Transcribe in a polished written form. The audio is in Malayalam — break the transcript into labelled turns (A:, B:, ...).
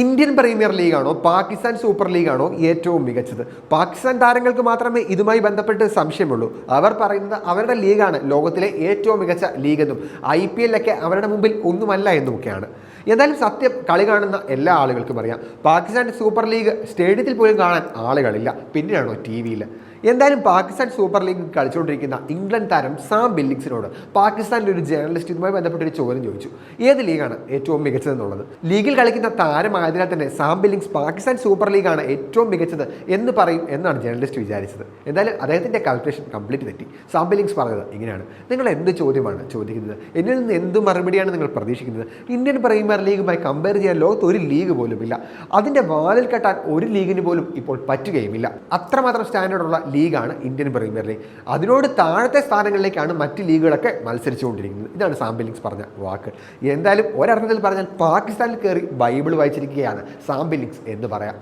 A: ഇന്ത്യൻ പ്രീമിയർ ലീഗാണോ പാകിസ്ഥാൻ സൂപ്പർ ലീഗാണോ ഏറ്റവും മികച്ചത്? പാകിസ്ഥാൻ താരങ്ങൾക്ക് മാത്രമേ ഇതുമായി ബന്ധപ്പെട്ട് സംശയമുള്ളൂ. അവർ പറയുന്നത് അവരുടെ ലീഗാണ് ലോകത്തിലെ ഏറ്റവും മികച്ച ലീഗെന്നും IPL ഒക്കെ അവരുടെ മുമ്പിൽ ഒന്നുമല്ല എന്നുമൊക്കെയാണ്. എന്തായാലും സത്യം കളി കാണുന്ന എല്ലാ ആളുകൾക്കും അറിയാം, പാകിസ്ഥാൻ സൂപ്പർ ലീഗ് സ്റ്റേഡിയത്തിൽ പോലും കാണാൻ ആളുകളില്ല, പിന്നെയാണോ TV-യിൽ. എന്തായാലും പാകിസ്ഥാൻ സൂപ്പർ ലീഗ് കളിച്ചുകൊണ്ടിരിക്കുന്ന ഇംഗ്ലണ്ട് താരം സാം ബില്ലിങ്സിനോട് പാകിസ്ഥാനിലെ ഒരു ജേർണലിസ്റ്റ് ഇതുമായി ബന്ധപ്പെട്ടൊരു ചോദ്യം ചോദിച്ചു, ഏത് ലീഗാണ് ഏറ്റവും മികച്ചതെന്നുള്ളത്. ലീഗിൽ കളിക്കുന്ന താരമായതിനാൽ തന്നെ സാം ബില്ലിങ്സ് പാകിസ്ഥാൻ സൂപ്പർ ലീഗാണ് ഏറ്റവും മികച്ചത് എന്ന് പറയും എന്നാണ് ജേർണലിസ്റ്റ് വിചാരിച്ചത്. എന്തായാലും അദ്ദേഹത്തിൻ്റെ കാൽക്കുലേഷൻ കംപ്ലീറ്റ് തെറ്റി. സാം ബില്ലിങ്സ് പറഞ്ഞത് ഇങ്ങനെയാണ്: നിങ്ങൾ എന്ത് ചോദ്യമാണ് ചോദിക്കുന്നത്? എന്നിൽ നിന്ന് എന്ത് മറുപടിയാണ് നിങ്ങൾ പ്രതീക്ഷിക്കുന്നത്? ഇന്ത്യൻ പ്രീമിയർ ലീഗുമായി കമ്പയർ ചെയ്യാൻ ലോകത്ത് ഒരു ലീഗ് പോലുമില്ല. അതിൻ്റെ വാലിൽ കെട്ടാൻ ഒരു ലീഗിന് പോലും ഇപ്പോൾ പറ്റുകയുമില്ല. അത്രമാത്രം സ്റ്റാൻഡേർഡുള്ള ലീഗാണ് ഇന്ത്യൻ പ്രീമിയർ ലീഗ്. അതിനോട് താഴത്തെ സ്ഥാനങ്ങളിലേക്കാണ് മറ്റ് ലീഗുകളൊക്കെ മത്സരിച്ചുകൊണ്ടിരിക്കുന്നത്. ഇതാണ് സാം ബില്ലിങ്സ് പറഞ്ഞ വാക്ക്. എന്തായാലും ഒരർത്ഥത്തിൽ പറഞ്ഞാൽ പാകിസ്ഥാനിൽ കയറി ബൈബിൾ വായിച്ചിരിക്കുകയാണ് സാം ബില്ലിങ്സ് എന്ന് പറയാം.